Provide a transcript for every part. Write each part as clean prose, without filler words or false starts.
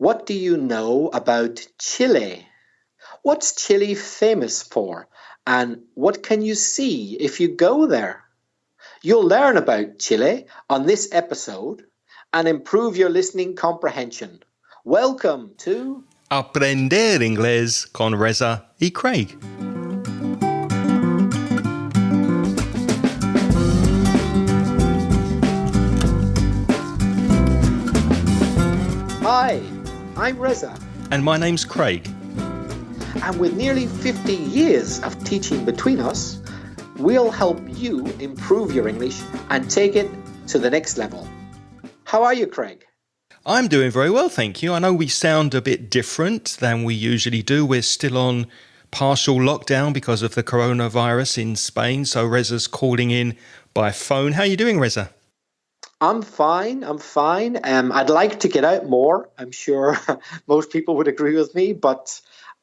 What do you know about Chile? What's Chile famous for? And what can you see if you go there? You'll learn about Chile on this episode and improve your listening comprehension. Welcome to Aprender Inglés con Reza y Craig. Hi, I'm Reza. And my name's Craig. And with nearly 50 years of teaching between us, we'll help you improve your English and take it to the next level. How are you, Craig? I'm doing very well, thank you. I know we sound a bit different than we usually do. We're still on partial lockdown because of the coronavirus in Spain, so Reza's calling in by phone. How are you doing, Reza? I'm fine. I'd like to get out more. I'm sure most people would agree with me, but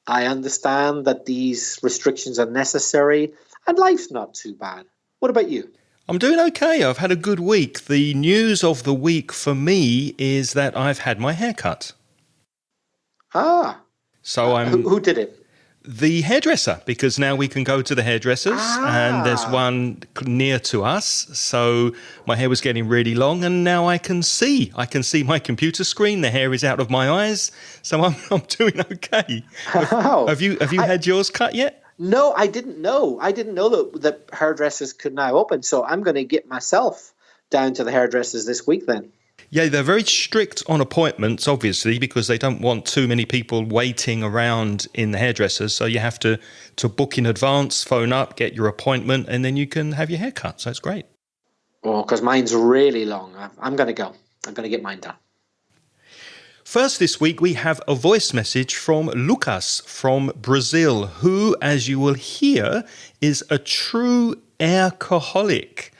I understand that these restrictions are necessary and life's not too bad. What about you? I'm doing okay. I've had a good week. The news of the week for me is that I've had my hair cut. So who did it? The hairdresser, because now we can go to the hairdressers and there's one near to us. So my hair was getting really long and now I can see my computer screen. The hair is out of my eyes. So I'm doing okay. Have you had yours cut yet? No, I didn't know. I didn't know that hairdressers could now open. So I'm going to get myself down to the hairdressers this week then. Yeah, they're very strict on appointments, obviously, because they don't want too many people waiting around in the hairdressers. So you have to book in advance, phone up, get your appointment, and then you can have your hair cut. So it's great. Oh, because mine's really long. I'm going to go. I'm going to get mine done. First this week, we have a voice message from Lucas from Brazil, who, as you will hear, is a true AIRCaholic.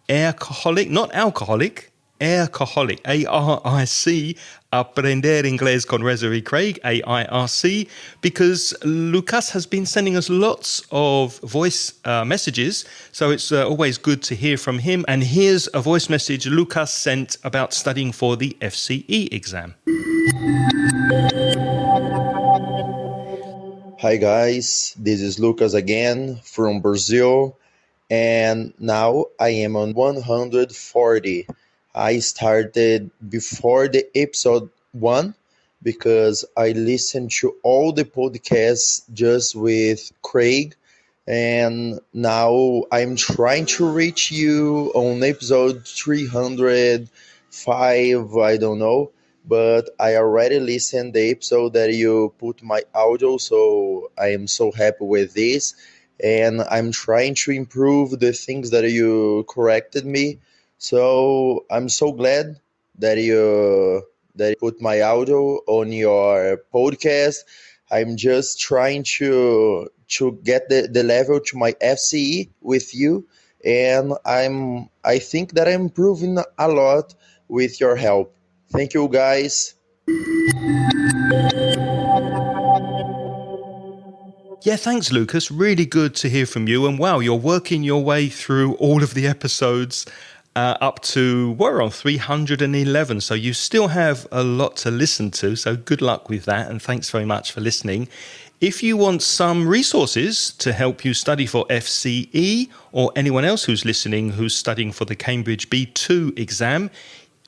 AIRCaholic, not alcoholic. AIRCaholic, AIRC, Aprender Inglés con Reza y Craig, AIRC, because Lucas has been sending us lots of voice messages, so it's always good to hear from him. And here's a voice message Lucas sent about studying for the FCE exam. Hi guys, this is Lucas again from Brazil, and now I am on 140. I started before the episode 1 because I listened to all the podcasts just with Craig, and now I'm trying to reach you on episode 305, I don't know, but I already listened the episode that you put my audio, so I am so happy with this, and I'm trying to improve the things that you corrected me. So I'm so glad that you put my audio on your podcast. I'm just trying to get the level to my FCE with you, and I think that I'm improving a lot with your help. Thank you, guys. Yeah, thanks, Lucas. Really good to hear from you. And wow, you're working your way through all of the episodes up to, we're on 311. So you still have a lot to listen to. So good luck with that. And thanks very much for listening. If you want some resources to help you study for FCE, or anyone else who's listening who's studying for the Cambridge B2 exam,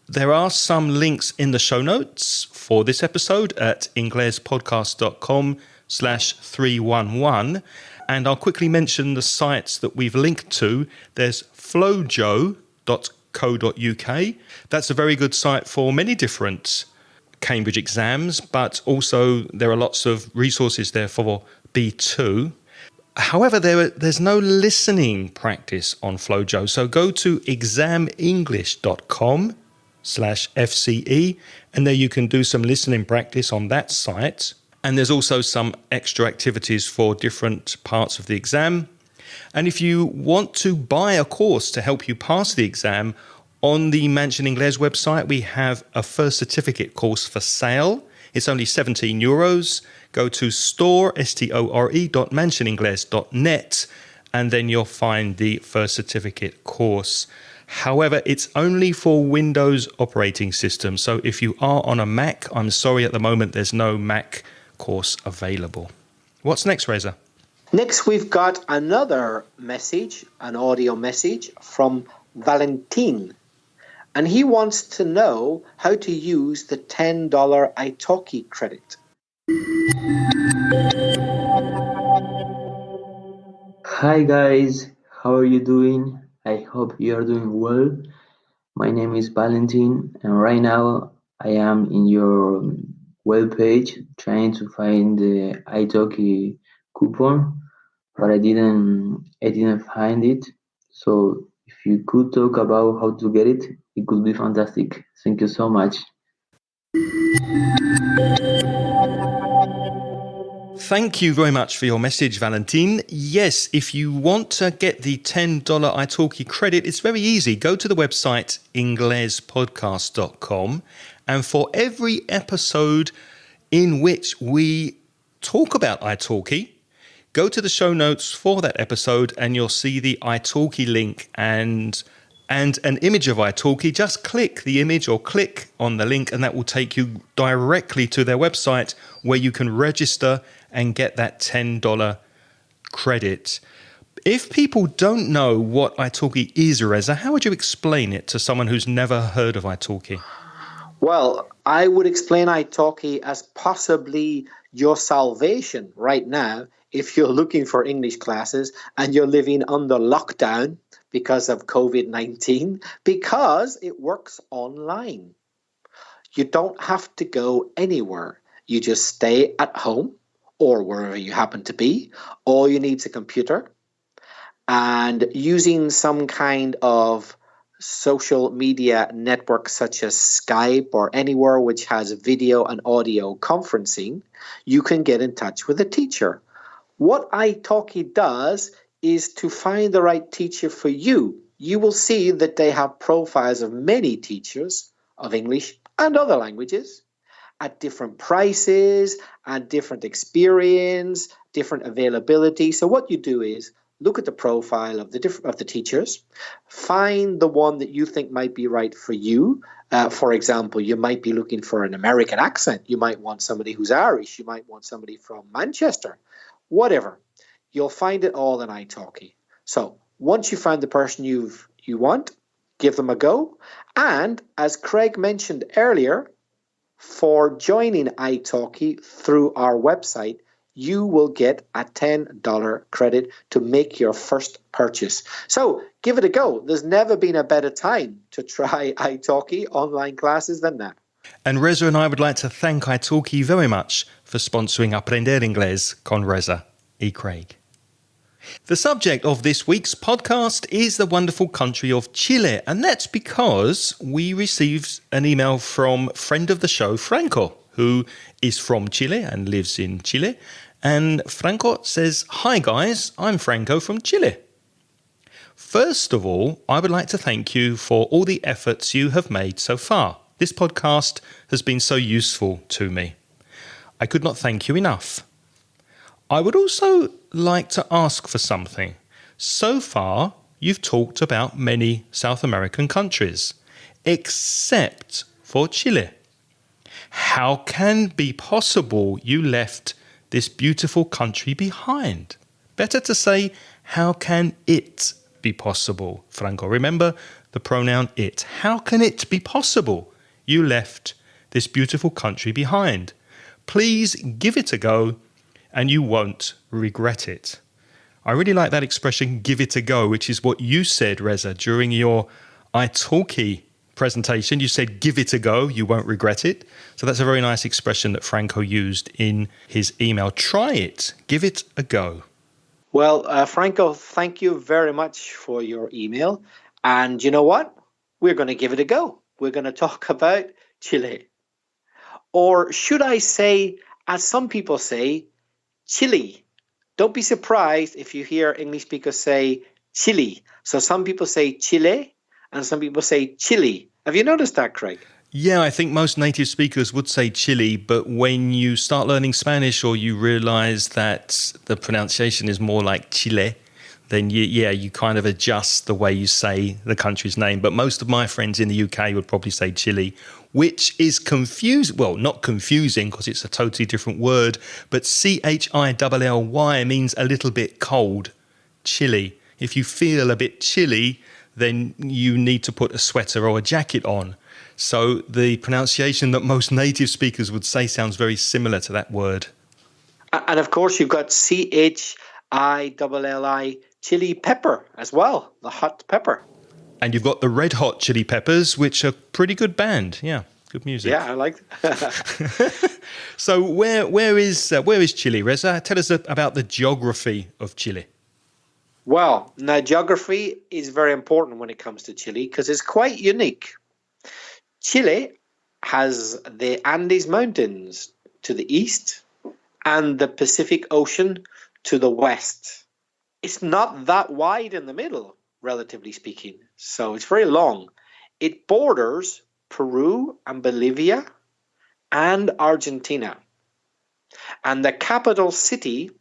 there are some links in the show notes for this episode at inglespodcast.com/311. And I'll quickly mention the sites that we've linked to. There's flojo.co.uk. That's a very good site for many different Cambridge exams, but also there are lots of resources there for B2. However, there's no listening practice on Flojo. So go to examenglish.com/FCE, and there you can do some listening practice on that site. And there's also some extra activities for different parts of the exam. And if you want to buy a course to help you pass the exam, on the Mansion Inglés website, we have a first certificate course for sale. It's only €17. Go to store.mansioningles.net, and then you'll find the first certificate course. However, it's only for Windows operating system. So if you are on a Mac, I'm sorry, at the moment there's no Mac course available. What's next, Reza? Next, we've got another message, an audio message from Valentin. And he wants to know how to use the $10 italki credit. Hi guys, how are you doing? I hope you are doing well. My name is Valentin, and right now I am in your webpage trying to find the italki coupon, but I didn't find it. So if you could talk about how to get it, it could be fantastic. Thank you so much. Thank you very much for your message, Valentin. Yes, if you want to get the $10 italki credit, it's very easy. Go to the website inglespodcast.com, and for every episode in which we talk about italki, go to the show notes for that episode and you'll see the italki link and an image of italki. Just click the image or click on the link and that will take you directly to their website where you can register and get that $10 credit. If people don't know what italki is, Reza, how would you explain it to someone who's never heard of italki? Well, I would explain italki as possibly your salvation right now if you're looking for English classes and you're living under lockdown because of COVID-19, because it works online. You don't have to go anywhere. You just stay at home or wherever you happen to be. All you need is a computer, and using some kind of social media network such as Skype or anywhere which has video and audio conferencing, you can get in touch with a teacher. What italki does is to find the right teacher for you. You will see that they have profiles of many teachers of English and other languages at different prices and different experience, different availability. So what you do is look at the profile of the teachers, find the one that you think might be right for you. For example, you might be looking for an American accent. You might want somebody who's Irish. You might want somebody from Manchester. Whatever. You'll find it all in italki. So once you find the person you want, give them a go. And as Craig mentioned earlier, for joining italki through our website, you will get a $10 credit to make your first purchase. So give it a go. There's never been a better time to try italki online classes than now. And Reza and I would like to thank italki very much for sponsoring Aprender Inglés con Reza y Craig. The subject of this week's podcast is the wonderful country of Chile, and that's because we received an email from friend of the show, Franco, who is from Chile and lives in Chile. And Franco says, "Hi guys, I'm Franco from Chile. First of all, I would like to thank you for all the efforts you have made so far. This podcast has been so useful to me. I could not thank you enough. I would also like to ask for something. So far, you've talked about many South American countries, except for Chile. How can it be possible you left this beautiful country behind? Better to say, how can it be possible, Franco? Remember the pronoun it. How can it be possible you left this beautiful country behind? Please give it a go and you won't regret it." I really like that expression, give it a go, which is what you said, Reza, during your italki presentation. You said, give it a go, you won't regret it. So that's a very nice expression that Franco used in his email. Try it, give it a go. Well, Franco, thank you very much for your email. And you know what? We're going to give it a go. We're going to talk about Chile. Or should I say, as some people say, Chile. Don't be surprised if you hear English speakers say Chile. So some people say Chile and some people say Chile. Have you noticed that, Craig? Yeah, I think most native speakers would say Chile, but when you start learning Spanish or you realize that the pronunciation is more like Chile, then you kind of adjust the way you say the country's name. But most of my friends in the UK would probably say Chile, which is confusing. Well, not confusing because it's a totally different word, but Chilly means a little bit cold. Chilly. If you feel a bit chilly, then you need to put a sweater or a jacket on. So the pronunciation that most native speakers would say sounds very similar to that word. And of course, you've got Chilli, chili pepper as well, the hot pepper. And you've got the Red Hot Chili Peppers, which are a pretty good band. Yeah, good music. Yeah, I like that. So where is Chile, Reza? Tell us about the geography of Chile. Well, now geography is very important when it comes to Chile because it's quite unique. Chile has the Andes Mountains to the east and the Pacific Ocean to the west. It's not that wide in the middle, relatively speaking, so it's very long. It borders Peru and Bolivia and Argentina. And the capital city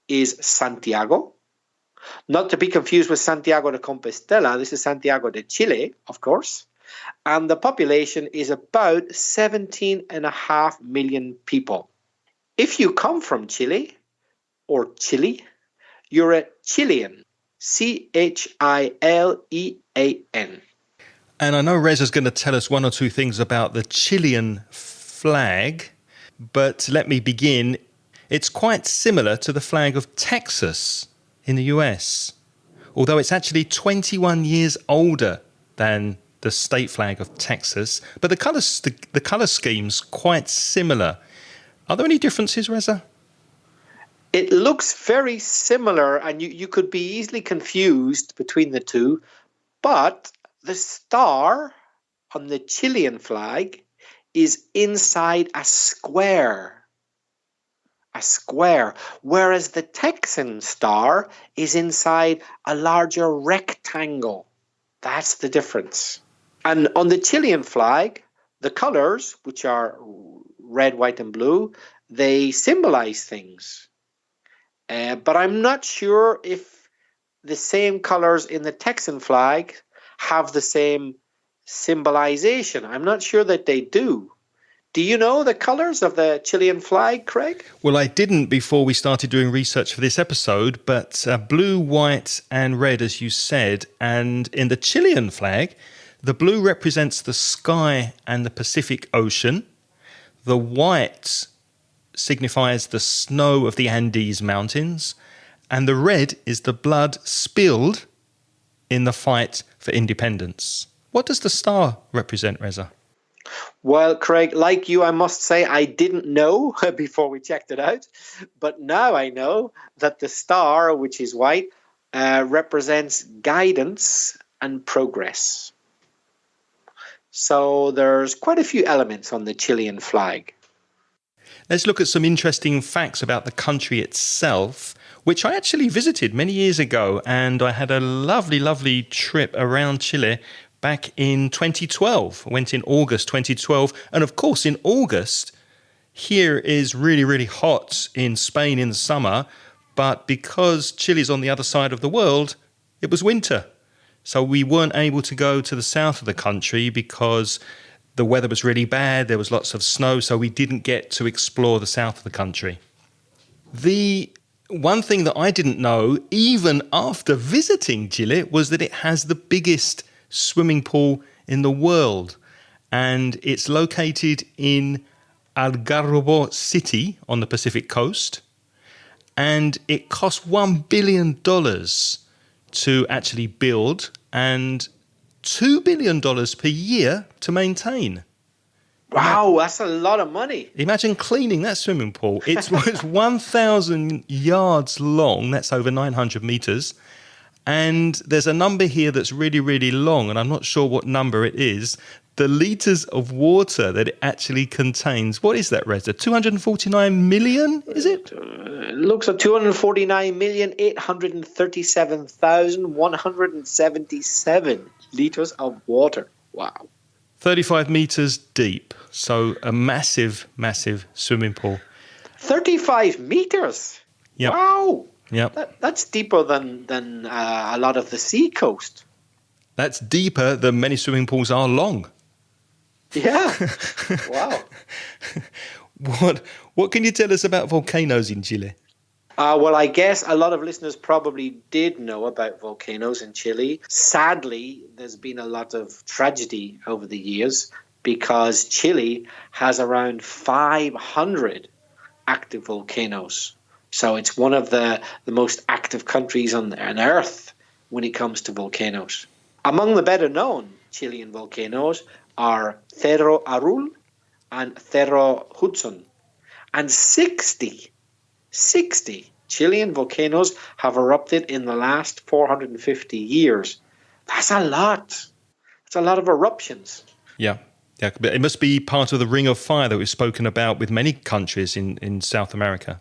is Santiago. Not to be confused with Santiago de Compostela. This is Santiago de Chile, of course. And the population is about 17.5 million people. If you come from Chile, or Chile, you're a Chilean. Chilean. And I know Reza's going to tell us one or two things about the Chilean flag, but let me begin. It's quite similar to the flag of Texas in the US, although it's actually 21 years older than the state flag of Texas. But the colour scheme's quite similar. Are there any differences, Reza? It looks very similar, and you could be easily confused between the two, but the star on the Chilean flag is inside a square. A square, whereas the Texan star is inside a larger rectangle. That's the difference. And on the Chilean flag, the colors, which are red, white, and blue, they symbolize things. But I'm not sure if the same colors in the Texan flag have the same symbolization. I'm not sure that they do. Do you know the colours of the Chilean flag, Craig? Well, I didn't before we started doing research for this episode, but blue, white and red, as you said. And in the Chilean flag, the blue represents the sky and the Pacific Ocean. The white signifies the snow of the Andes Mountains. And the red is the blood spilled in the fight for independence. What does the star represent, Reza? Well, Craig, like you, I must say I didn't know before we checked it out. But now I know that the star, which is white, represents guidance and progress. So there's quite a few elements on the Chilean flag. Let's look at some interesting facts about the country itself, which I actually visited many years ago. And I had a lovely, lovely trip around Chile back in 2012. I went in August 2012. And of course, in August, here is really, really hot in Spain in the summer. But because Chile's on the other side of the world, it was winter. So we weren't able to go to the south of the country because the weather was really bad. There was lots of snow. So we didn't get to explore the south of the country. The one thing that I didn't know, even after visiting Chile, was that it has the biggest swimming pool in the world, and it's located in Algarrobo City on the Pacific coast, and it cost $1 billion to actually build and $2 billion per year to maintain. Wow, that's a lot of money. Imagine cleaning that swimming pool. It's 1,000 yards long. That's over 900 meters. And there's a number here that's really, really long, and I'm not sure what number it is. The litres of water that it actually contains. What is that, Reza? 249 million, is it? It looks at 249,837,177 litres of water. Wow. 35 metres deep. So a massive, massive swimming pool. 35 metres? Yep. Wow. Yep. That's deeper than a lot of the sea coast. That's deeper than many swimming pools are long. Yeah. Wow. What can you tell us about volcanoes in Chile? Well, I guess a lot of listeners probably did know about volcanoes in Chile. Sadly, there's been a lot of tragedy over the years because Chile has around 500 active volcanoes. So it's one of the most active countries on Earth when it comes to volcanoes. Among the better known Chilean volcanoes are Cerro Arul and Cerro Hudson. And 60 Chilean volcanoes have erupted in the last 450 years. That's a lot. That's a lot of eruptions. Yeah. But it must be part of the ring of fire that we've spoken about with many countries in South America.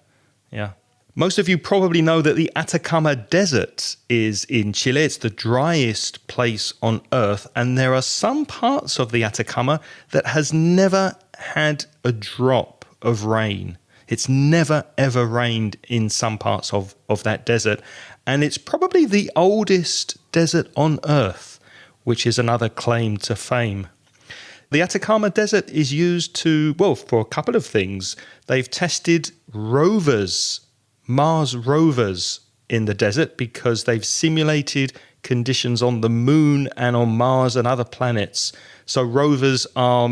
Yeah. Most of you probably know that the Atacama Desert is in Chile. It's the driest place on Earth. And there are some parts of the Atacama that has never had a drop of rain. It's never, ever rained in some parts of that desert. And it's probably the oldest desert on Earth, which is another claim to fame. The Atacama Desert is used for a couple of things. They've tested Mars rovers in the desert because they've simulated conditions on the moon and on Mars and other planets. So rovers are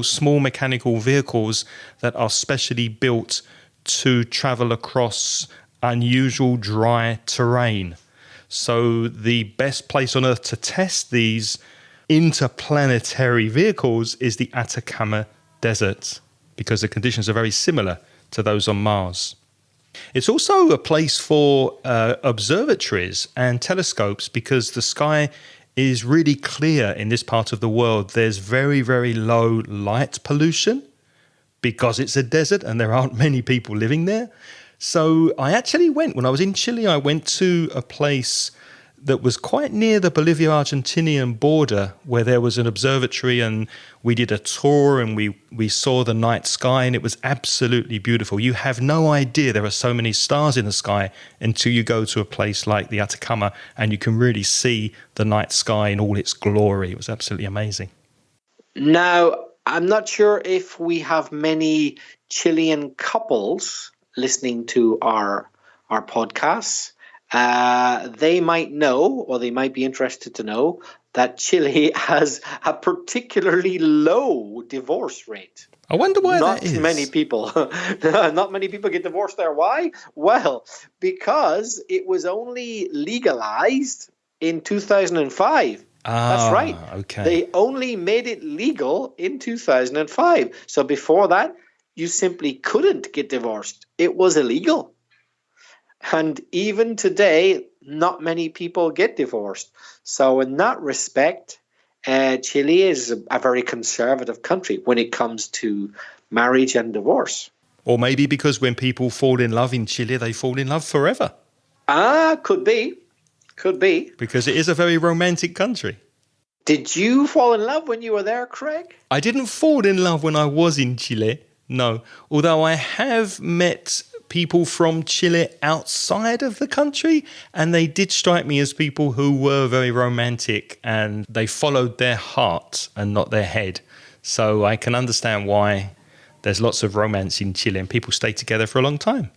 small mechanical vehicles that are specially built to travel across unusual dry terrain. So the best place on Earth to test these interplanetary vehicles is the Atacama Desert because the conditions are very similar to those on Mars. It's also a place for observatories and telescopes because the sky is really clear in this part of the world. There's very, very low light pollution because it's a desert and there aren't many people living there. So I actually when I was in Chile, I went to a place that was quite near the Bolivia-Argentinian border where there was an observatory, and we did a tour and we saw the night sky, and it was absolutely beautiful. You have no idea there are so many stars in the sky until you go to a place like the Atacama and you can really see the night sky in all its glory. It was absolutely amazing. Now, I'm not sure if we have many Chilean couples listening to our podcasts. They might know, or they might be interested to know, that Chile has a particularly low divorce rate. I wonder why that is. Not many people get divorced there. Why? Well, because it was only legalized in 2005. That's right. Okay. They only made it legal in 2005. So before that, you simply couldn't get divorced. It was illegal. And even today, not many people get divorced. So in that respect, Chile is a very conservative country when it comes to marriage and divorce. Or maybe because when people fall in love in Chile, they fall in love forever. Could be. Could be. Because it is a very romantic country. Did you fall in love when you were there, Craig? I didn't fall in love when I was in Chile, no. Although I have met people from Chile outside of the country, and they did strike me as people who were very romantic and they followed their heart and not their head. So I can understand why there's lots of romance in Chile and people stay together for a long time.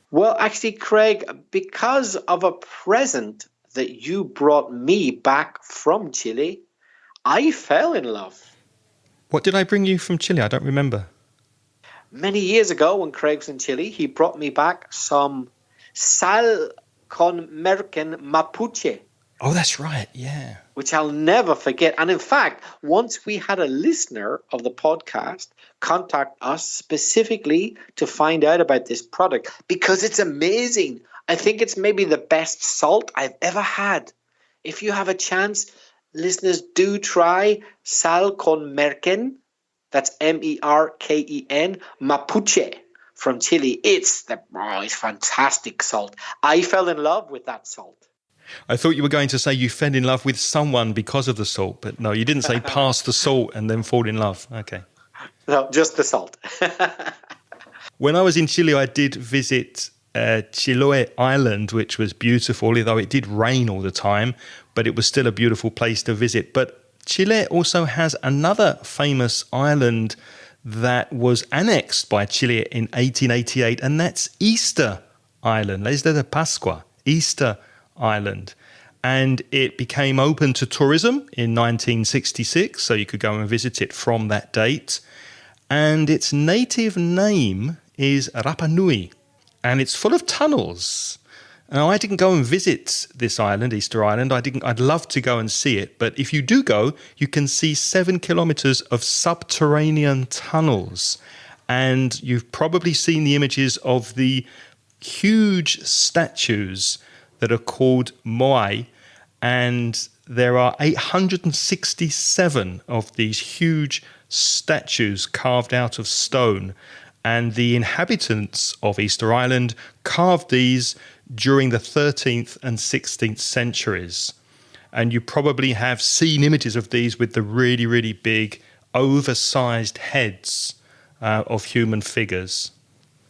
Well, actually, Craig, because of a present that you brought me back from Chile, I fell in love. What did I bring you from Chile? I don't remember. Many years ago, when Craig was in Chile, he brought me back some sal con merken Mapuche. Oh, that's right, yeah. Which I'll never forget. And in fact, once we had a listener of the podcast contact us specifically to find out about this product because it's amazing. I think it's maybe the best salt I've ever had. If you have a chance, listeners, do try sal con merken. That's Merken, Mapuche from Chile. It's fantastic salt. I fell in love with that salt. I thought you were going to say you fell in love with someone because of the salt, but no, you didn't say pass the salt and then fall in love. Okay. No, just the salt. When I was in Chile, I did visit Chiloé Island, which was beautiful, although it did rain all the time, but it was still a beautiful place to visit. But Chile also has another famous island that was annexed by Chile in 1888, and that's Easter Island, La Isla de Pascua, Easter Island. And it became open to tourism in 1966, so you could go and visit it from that date. And its native name is Rapa Nui, and it's full of tunnels. Now, I didn't go and visit this island, Easter Island. I'd love to go and see it. But if you do go, you can see 7 kilometers of subterranean tunnels. And you've probably seen the images of the huge statues that are called moai. And there are 867 of these huge statues carved out of stone. And the inhabitants of Easter Island carved these during the 13th and 16th centuries. And you probably have seen images of these with the really, really big, oversized heads of human figures.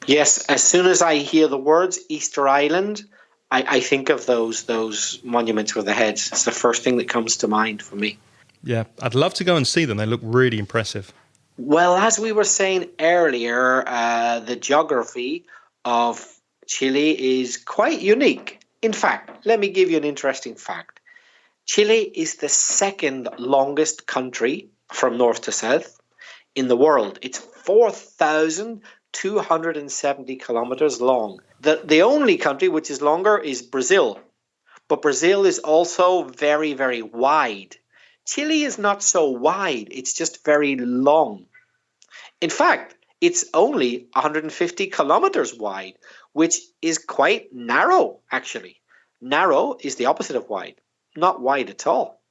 Yes, as soon as I hear the words Easter Island, I think of those monuments with the heads. It's the first thing that comes to mind for me. Yeah, I'd love to go and see them. They look really impressive. Well, as we were saying earlier, the geography of Chile is quite unique. In fact, let me give you an interesting fact. Chile is the second longest country from north to south in the world. It's 4,270 kilometers long. The only country which is longer is Brazil. But Brazil is also very, very wide. Chile is not so wide. It's just very long. In fact, it's only 150 kilometers wide, which is quite narrow, actually. Narrow is the opposite of wide, not wide at all.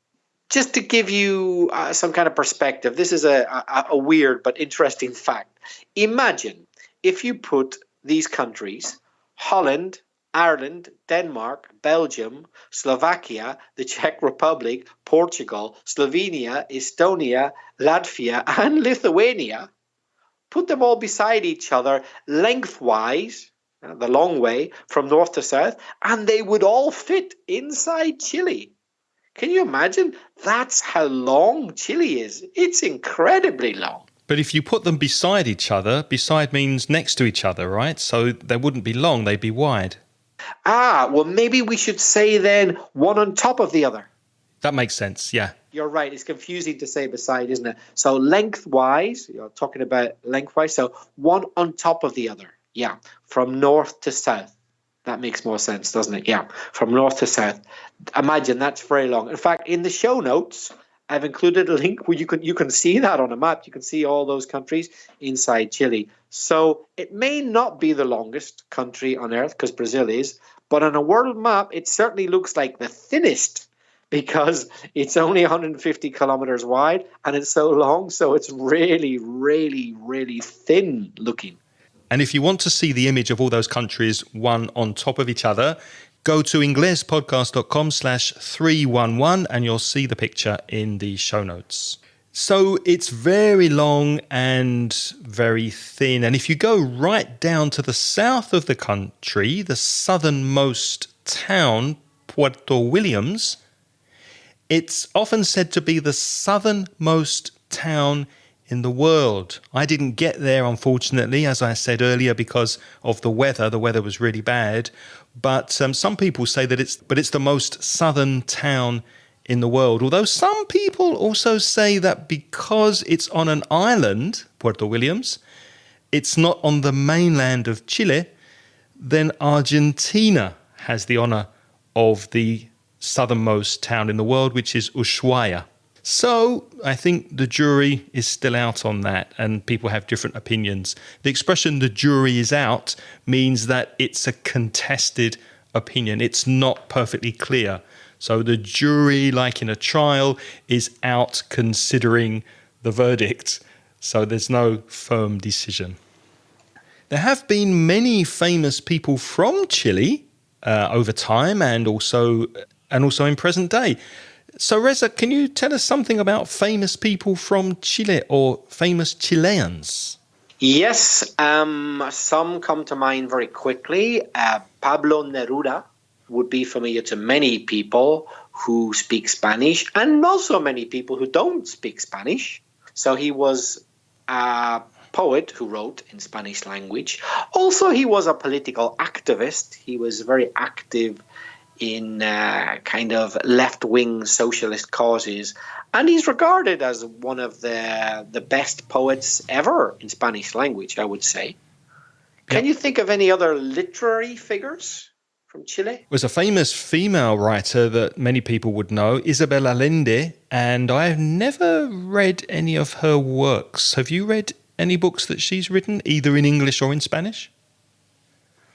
Just to give you some kind of perspective, this is a weird but interesting fact. Imagine if you put these countries, Holland, Ireland, Denmark, Belgium, Slovakia, the Czech Republic, Portugal, Slovenia, Estonia, Latvia, and Lithuania, put them all beside each other lengthwise, the long way, from north to south, and they would all fit inside Chile. Can you imagine? That's how long Chile is. It's incredibly long. But if you put them beside each other, beside means next to each other, right? So they wouldn't be long, they'd be wide. Well, maybe we should say then one on top of the other. That makes sense, yeah. You're right. It's confusing to say beside, isn't it? So lengthwise, you're talking about lengthwise. So one on top of the other. Yeah. From north to south. That makes more sense, doesn't it? Yeah. From north to south. Imagine that's very long. In fact, in the show notes, I've included a link where you can see that on a map. You can see all those countries inside Chile. So it may not be the longest country on earth because Brazil is, but on a world map, it certainly looks like the thinnest because it's only 150 kilometers wide and it's so long. So it's really, really, really thin looking. And if you want to see the image of all those countries, one on top of each other, go to inglespodcast.com/311 and you'll see the picture in the show notes. So it's very long and very thin. And if you go right down to the south of the country, the southernmost town, Puerto Williams, it's often said to be the southernmost town in the world. I didn't get there, unfortunately, as I said earlier, because of the weather. The weather was really bad. But some people say that it's the most southern town in the world. Although some people also say that because it's on an island, Puerto Williams, it's not on the mainland of Chile, then Argentina has the honor of the southernmost town in the world, which is Ushuaia. So I think the jury is still out on that and people have different opinions. The expression "the jury is out" means that it's a contested opinion. It's not perfectly clear. So the jury, like in a trial, is out considering the verdict. So there's no firm decision. There have been many famous people from Chile over time and also in present day. So Reza, can you tell us something about famous people from Chile or famous Chileans? Yes, some come to mind very quickly. Pablo Neruda would be familiar to many people who speak Spanish and also many people who don't speak Spanish. So he was a poet who wrote in Spanish language. Also, he was a political activist. He was very active in kind of left-wing socialist causes, and he's regarded as one of the best poets ever in Spanish language, I would say. Can you think of any other literary figures from Chile? Was a famous female writer that many people would know, Isabel Allende, and I've never read any of her works. Have you read any books that she's written, either in English or in Spanish?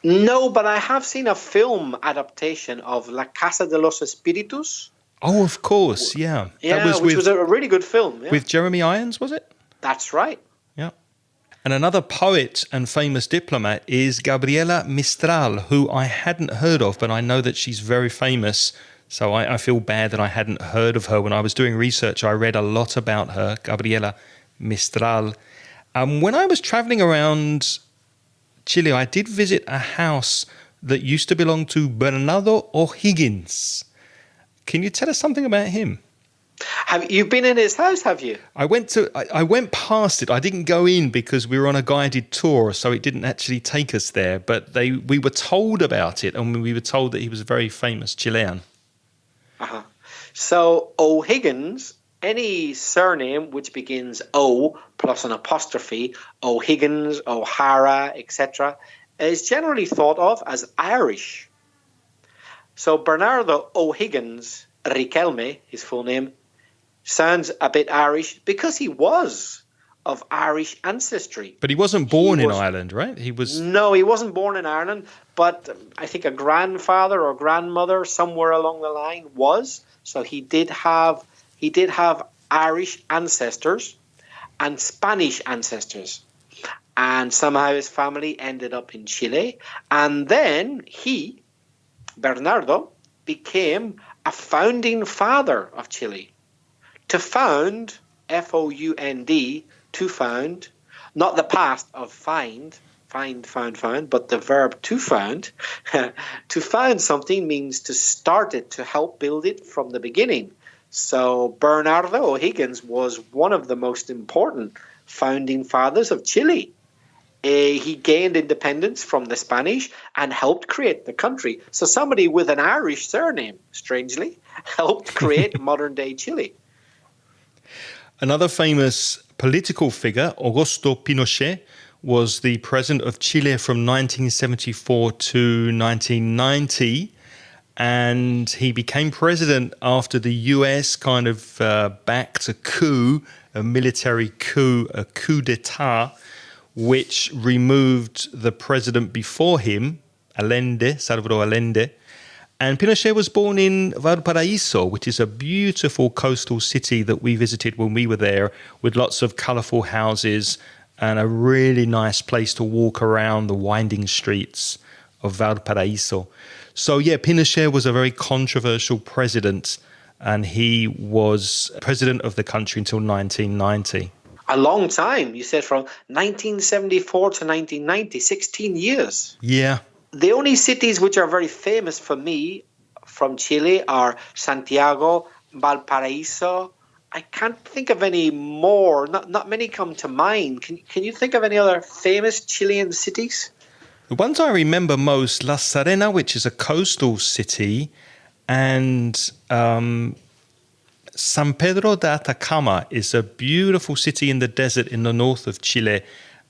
No, but I have seen a film adaptation of La Casa de los Espíritus. Oh, of course, yeah. Yeah, which was a really good film. Yeah. With Jeremy Irons, was it? That's right. Yeah. And another poet and famous diplomat is Gabriela Mistral, who I hadn't heard of, but I know that she's very famous. So I feel bad that I hadn't heard of her. When I was doing research, I read a lot about her, Gabriela Mistral. When I was traveling around Chile, I did visit a house that used to belong to Bernardo O'Higgins. Can you tell us something about him? Have you been in his house, have you? I went past it. I didn't go in because we were on a guided tour, so it didn't actually take us there. But we were told about it, and we were told that he was a very famous Chilean. So O'Higgins, any surname which begins O plus an apostrophe, O'Higgins, O'Hara, etc., is generally thought of as Irish. So Bernardo O'Higgins Riquelme, his full name, sounds a bit Irish because he was of Irish ancestry. But he wasn't born in Ireland, right? No, he wasn't born in Ireland, but I think a grandfather or grandmother somewhere along the line was. So he did have Irish ancestors and Spanish ancestors. And somehow his family ended up in Chile. And then he, Bernardo, became a founding father of Chile. To found, F-O-U-N-D, to found, not the past of find, found, but the verb to found. To found something means to start it, to help build it from the beginning. So Bernardo O'Higgins was one of the most important founding fathers of Chile. He gained independence from the Spanish and helped create the country. So somebody with an Irish surname, strangely, helped create modern-day Chile. Another famous political figure, Augusto Pinochet, was the president of Chile from 1974 to 1990. And he became president after the US kind of backed a coup, a military coup, a coup d'etat, which removed the president before him, Salvador Allende. And Pinochet was born in Valparaiso, which is a beautiful coastal city that we visited when we were there, with lots of colourful houses and a really nice place to walk around the winding streets of Valparaiso. So yeah, Pinochet was a very controversial president, and he was president of the country until 1990. A long time. You said from 1974 to 1990, 16 years. Yeah. The only cities which are very famous for me from Chile are Santiago, Valparaiso. I can't think of any more. Not many come to mind. Can you think of any other famous Chilean cities? The ones I remember most, La Serena, which is a coastal city, and San Pedro de Atacama is a beautiful city in the desert in the north of Chile.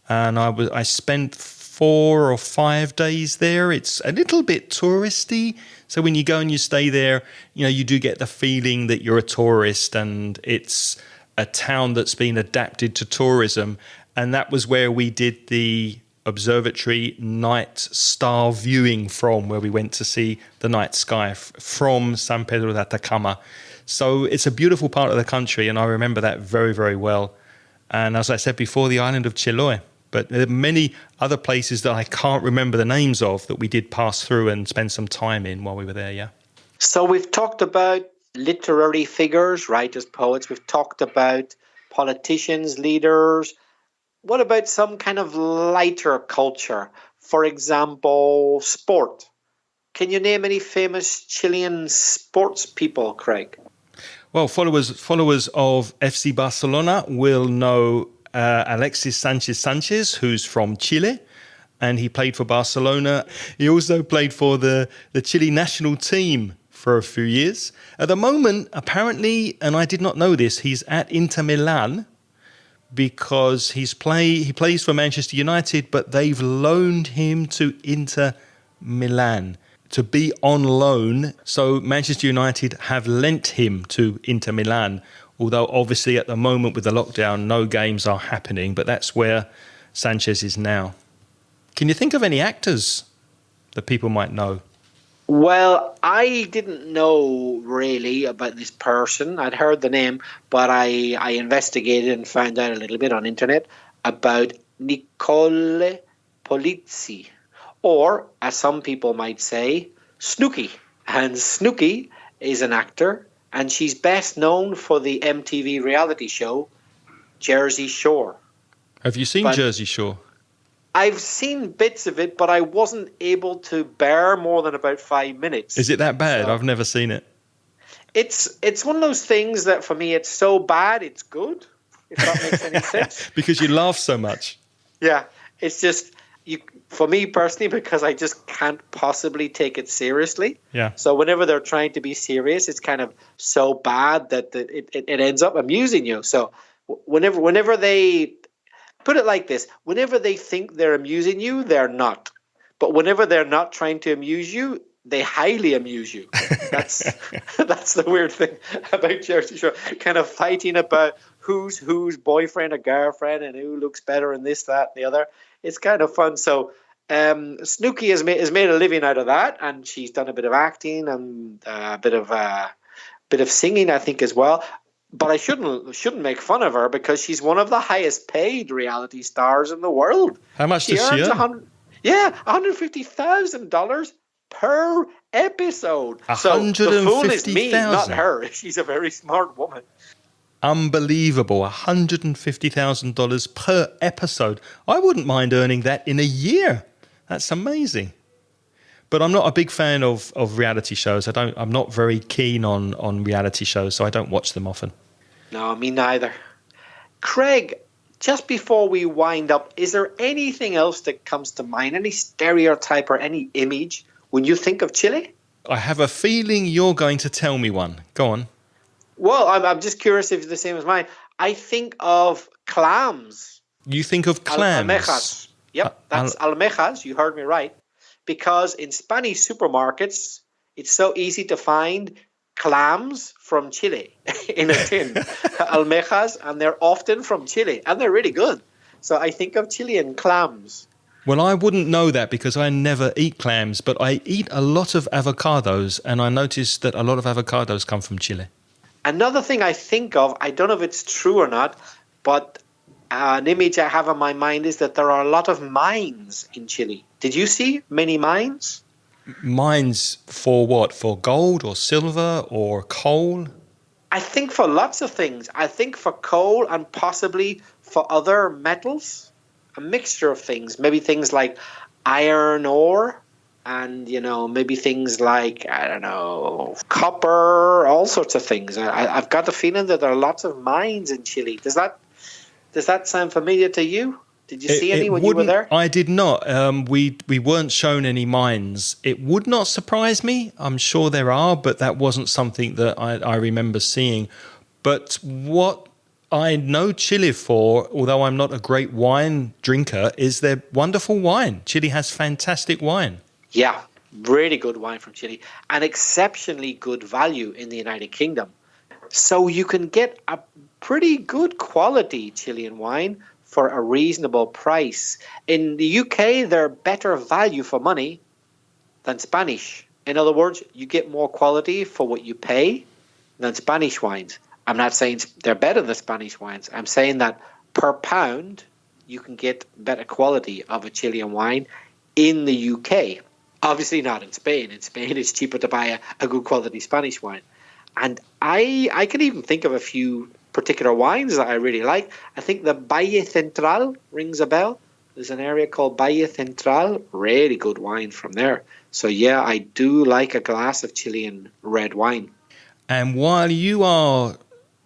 And I spent 4 or 5 days there. It's a little bit touristy. So when you go and you stay there, you do get the feeling that you're a tourist, and it's a town that's been adapted to tourism. And that was where we did the observatory night star viewing from, where we went to see the night sky from San Pedro de Atacama. So it's a beautiful part of the country, and I remember that very, very well. And as I said before, the island of Chiloé. But there are many other places that I can't remember the names of that we did pass through and spend some time in while we were there, yeah. So we've talked about literary figures, writers, poets. We've talked about politicians, leaders. What about some kind of lighter culture? For example, sport. Can you name any famous Chilean sports people, Craig? Well, followers of FC Barcelona will know Alexis Sanchez, who's from Chile, and he played for Barcelona. He also played for the Chile national team for a few years. At the moment, apparently, and I did not know this, he's at Inter Milan because he plays for Manchester United, but they've loaned him to Inter Milan to be on loan. So Manchester United have lent him to Inter Milan, although obviously at the moment with the lockdown, no games are happening, but that's where Sanchez is now. Can you think of any actors that people might know? Well, I didn't know really about this person. I'd heard the name, but I investigated and found out a little bit on internet about Nicole Polizzi, or as some people might say, Snooki. And Snooki is an actor, and she's best known for the MTV reality show Jersey Shore. Have you seen Jersey Shore? I've seen bits of it, but I wasn't able to bear more than about 5 minutes. Is it that bad? I've never seen it. It's one of those things that for me, it's so bad, it's good, if that makes any sense. Because you laugh so much. Yeah, it's just, for me personally, because I just can't possibly take it seriously. Yeah. So whenever they're trying to be serious, it's kind of so bad that it ends up amusing you. So whenever they... Put it like this, whenever they think they're amusing you, they're not. But whenever they're not trying to amuse you, they highly amuse you. That's the weird thing about Jersey Shore. Kind of fighting about who's boyfriend or girlfriend and who looks better and this, that, and the other. It's kind of fun. So Snooki has made a living out of that, and she's done a bit of acting and a bit of singing, I think, as well. But I shouldn't make fun of her because she's one of the highest paid reality stars in the world. How much does she earn? $150,000 per episode. So the fool is me, not her. She's a very smart woman. Unbelievable. $150,000 per episode. I wouldn't mind earning that in a year. That's amazing. But I'm not a big fan of reality shows. I'm not very keen on reality shows, so I don't watch them often. No, me neither. Craig, just before we wind up, is there anything else that comes to mind? Any stereotype or any image when you think of Chile? I have a feeling you're going to tell me one. Go on. Well, I'm just curious if it's the same as mine. I think of clams. You think of clams? Almejas. Yep, that's almejas. You heard me right. Because in Spanish supermarkets, it's so easy to find clams from Chile in a tin. Almejas, and they're often from Chile, and they're really good. So I think of Chilean clams. Well, I wouldn't know that because I never eat clams, but I eat a lot of avocados, and I noticed that a lot of avocados come from Chile. Another thing I think of, I don't know if it's true or not, but an image I have in my mind is that there are a lot of mines in Chile. Did you see many mines? Mines for what? For gold or silver or coal? I think for lots of things. I think for coal and possibly for other metals. A mixture of things. Maybe things like iron ore and, maybe things like, I don't know, copper, all sorts of things. I've got the feeling that there are lots of mines in Chile. Does that sound familiar to you? Did you see any when you were there? I did not. We weren't shown any mines. It would not surprise me. I'm sure there are, but that wasn't something that I remember seeing. But what I know Chile for, although I'm not a great wine drinker, is their wonderful wine. Chile has fantastic wine. Yeah, really good wine from Chile and exceptionally good value in the United Kingdom. So you can get a pretty good quality Chilean wine for a reasonable price. In the UK, they're better value for money than Spanish. In other words, you get more quality for what you pay than Spanish wines. I'm not saying they're better than Spanish wines. I'm saying that per pound, you can get better quality of a Chilean wine in the UK. Obviously not in Spain. In Spain, it's cheaper to buy a good quality Spanish wine. And I can even think of a few particular wines that I really like. I think the Valle Central rings a bell. There's an area called Valle Central, really good wine from there. So yeah, I do like a glass of Chilean red wine. And while you are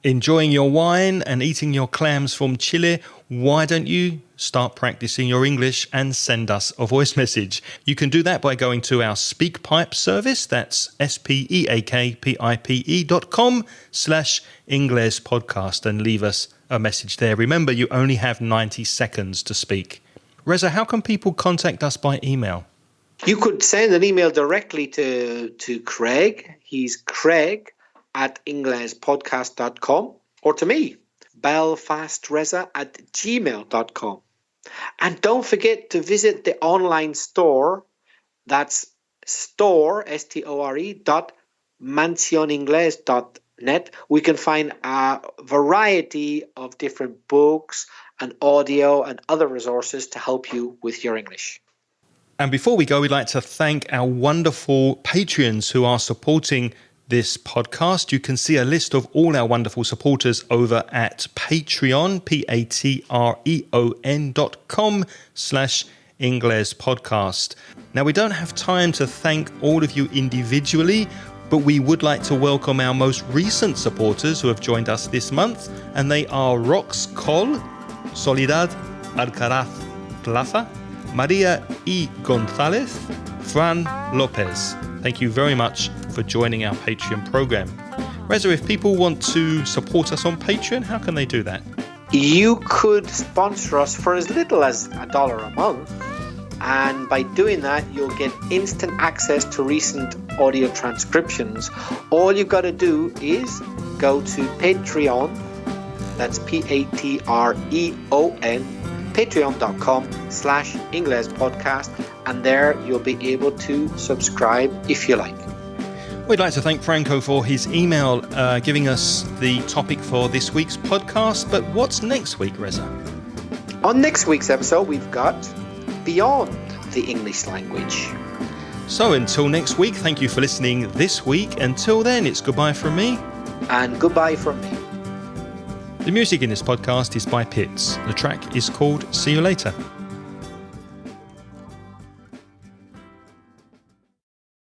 enjoying your wine and eating your clams from Chile, why don't you start practicing your English and send us a voice message? You can do that by going to our SpeakPipe service. That's speakpipe.com/Ingles podcast and leave us a message there. Remember, you only have 90 seconds to speak. Reza, how can people contact us by email? You could send an email directly to Craig. He's Craig@inglespodcast.com, or to me, belfastreza@gmail.com. And don't forget to visit the online store. That's store, store.mansioningles.net. We can find a variety of different books and audio and other resources to help you with your English. And before we go, we'd like to thank our wonderful Patreons who are supporting this podcast. You can see a list of all our wonderful supporters over at Patreon, patreon.com/Ingles podcast. Now, we don't have time to thank all of you individually, but we would like to welcome our most recent supporters who have joined us this month, and they are Rox Col, Soledad Alcaraz Plaza, Maria E. Gonzalez, Fran Lopez. Thank you very much for joining our Patreon program. Reza, if people want to support us on Patreon, how can they do that? You could sponsor us for as little as $1 a month. And by doing that, you'll get instant access to recent audio transcriptions. All you've got to do is go to Patreon. That's Patreon. Patreon.com/Ingles podcast, and there you'll be able to subscribe if you like. We'd like to thank Franco for his email giving us the topic for this week's podcast. But what's next week, Reza? On next week's episode, we've got Beyond the English Language. So until next week, thank you for listening this week. Until then, it's goodbye from me. And goodbye from me. The music in this podcast is by Pitts. The track is called See You Later.